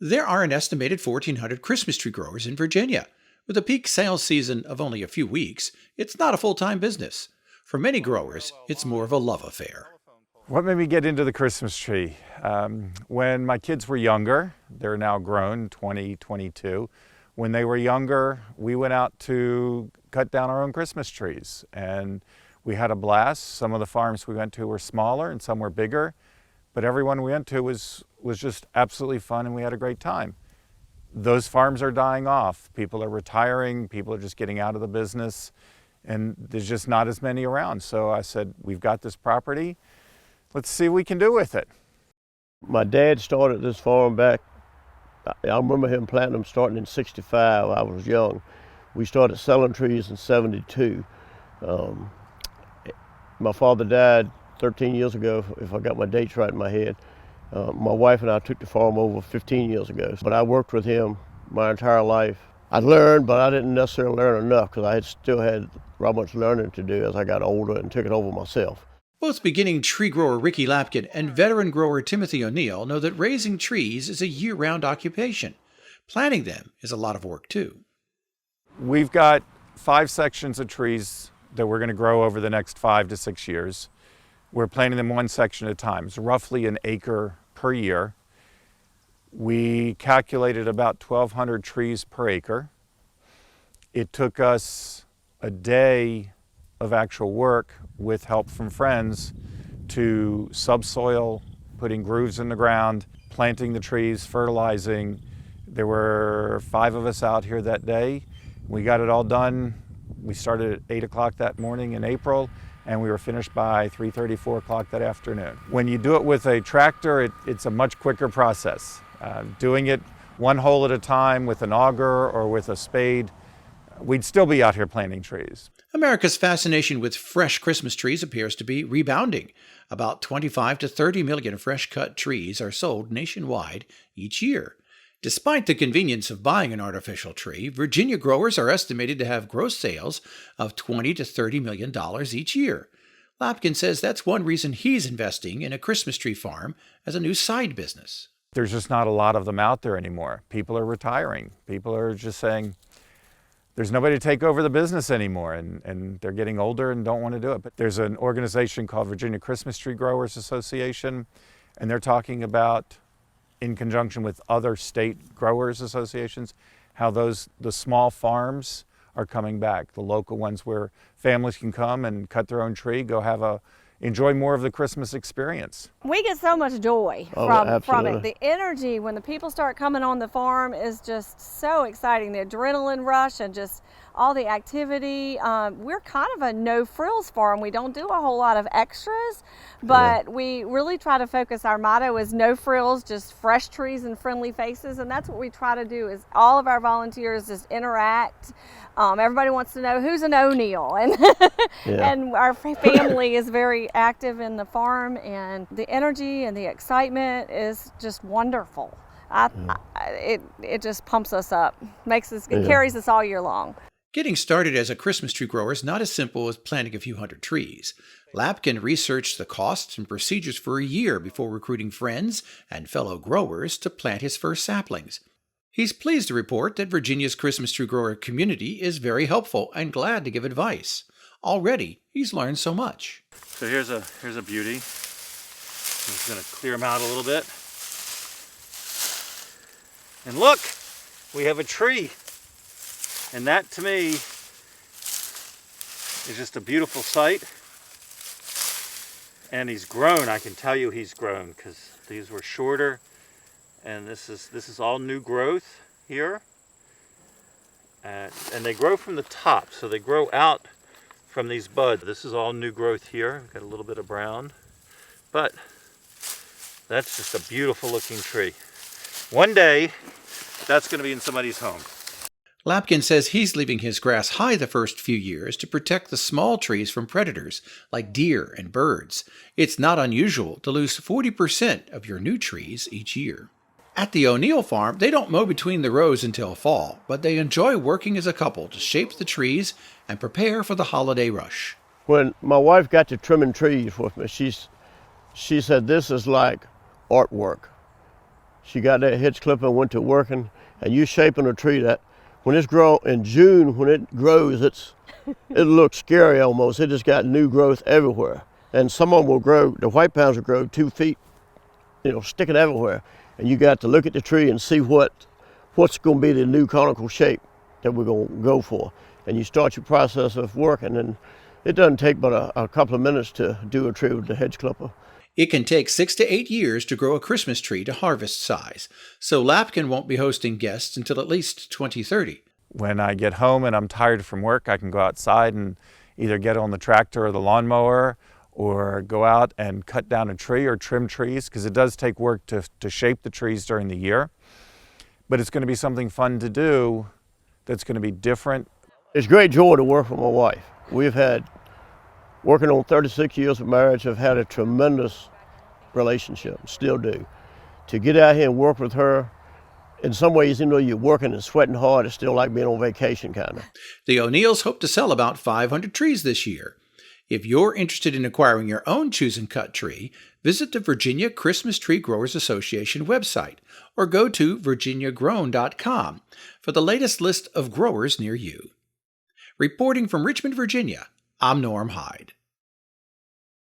There are an estimated 1,400 Christmas tree growers in Virginia. With a peak sales season of only a few weeks, it's not a full-time business. For many growers, it's more of a love affair. What made me get into the Christmas tree? When my kids were younger, they're now grown, 20, 22. When they were younger, we went out to cut down our own Christmas trees, and we had a blast. Some of the farms we went to were smaller and some were bigger, but everyone we went to was just absolutely fun, and we had a great time. Those farms are dying off. People are retiring, people are just getting out of the business, and there's just not as many around. So I said, we've got this property, let's see what we can do with it. My dad started this farm back, I remember him planting them starting in '65. I was young. We started selling trees in '72. My father died 13 years ago, if I got my dates right in my head. My wife and I took the farm over 15 years ago, but I worked with him my entire life. I learned, but I didn't necessarily learn enough because I still had rather much learning to do as I got older and took it over myself. Both beginning tree grower Ricky Lapkin and veteran grower Timothy O'Neill know that raising trees is a year-round occupation. Planting them is a lot of work, too. We've got 5 sections of trees that we're going to grow over the next 5 to 6 years. We're planting them one section at a time. It's roughly an acre per year. We calculated about 1,200 trees per acre. It took us a day of actual work with help from friends to subsoil, putting grooves in the ground, planting the trees, fertilizing. There were 5 of us out here that day. We got it all done. We started at 8 o'clock that morning in April, and we were finished by 3:30, 4 o'clock that afternoon. When you do it with a tractor, it's a much quicker process. Doing it one hole at a time with an auger or with a spade, we'd still be out here planting trees. America's fascination with fresh Christmas trees appears to be rebounding. About 25 to 30 million fresh-cut trees are sold nationwide each year. Despite the convenience of buying an artificial tree, Virginia growers are estimated to have gross sales of $20 to $30 million each year. Lapkin says that's one reason he's investing in a Christmas tree farm as a new side business. There's just not a lot of them out there anymore. People are retiring. People are just saying, there's nobody to take over the business anymore, and they're getting older and don't want to do it. But there's an organization called Virginia Christmas Tree Growers Association, and they're talking about, in conjunction with other state growers associations, how the small farms are coming back, the local ones where families can come and cut their own tree, enjoy more of the Christmas experience. We get so much joy from it. The energy when the people start coming on the farm is just so exciting. The adrenaline rush and just all the activity. We're kind of a no-frills farm. We don't do a whole lot of extras, but we really try to focus. Our motto is no frills, just fresh trees and friendly faces, and that's what we try to do. Is all of our volunteers just interact. Everybody wants to know who's an O'Neill, and and our family is very active in the farm, and the energy and the excitement is just wonderful. It just pumps us up, it carries us all year long. Getting started as a Christmas tree grower is not as simple as planting a few hundred trees. Lapkin researched the costs and procedures for a year before recruiting friends and fellow growers to plant his first saplings. He's pleased to report that Virginia's Christmas tree grower community is very helpful and glad to give advice. Already, he's learned so much. So here's a beauty. I'm just going to clear them out a little bit. And look, we have a tree. And that, to me, is just a beautiful sight. And he's grown. I can tell you he's grown because these were shorter. And this is all new growth here. And they grow from the top, so they grow out from these buds. This is all new growth here. We've got a little bit of brown. But that's just a beautiful looking tree. One day, that's going to be in somebody's home. Lapkin says he's leaving his grass high the first few years to protect the small trees from predators like deer and birds. It's not unusual to lose 40% of your new trees each year. At the O'Neill farm, they don't mow between the rows until fall, but they enjoy working as a couple to shape the trees and prepare for the holiday rush. When my wife got to trimming trees with me, she said, this is like artwork. She got that hedge clipper and went to working, and you shaping a tree that when it's grow in June, when it grows, it looks scary almost. It just got new growth everywhere. And some of them will grow, the white pines will grow 2 feet, sticking everywhere. And you got to look at the tree and see what's going to be the new conical shape that we're going to go for. And you start your process of working, and it doesn't take but a couple of minutes to do a tree with the hedge clipper. It can take 6 to 8 years to grow a Christmas tree to harvest size, so Lapkin won't be hosting guests until at least 2030. When I get home and I'm tired from work, I can go outside and either get on the tractor or the lawnmower, or go out and cut down a tree or trim trees, because it does take work to shape the trees during the year. But it's going to be something fun to do that's going to be different. It's great joy to work with my wife. We've had, working on 36 years of marriage, have had a tremendous relationship, still do. To get out here and work with her, in some ways, even though you're working and sweating hard, it's still like being on vacation, kind of. The O'Neills hope to sell about 500 trees this year. If you're interested in acquiring your own choose and cut tree, visit the Virginia Christmas Tree Growers Association website or go to virginiagrown.com for the latest list of growers near you. Reporting from Richmond, Virginia, I'm Norm Hyde.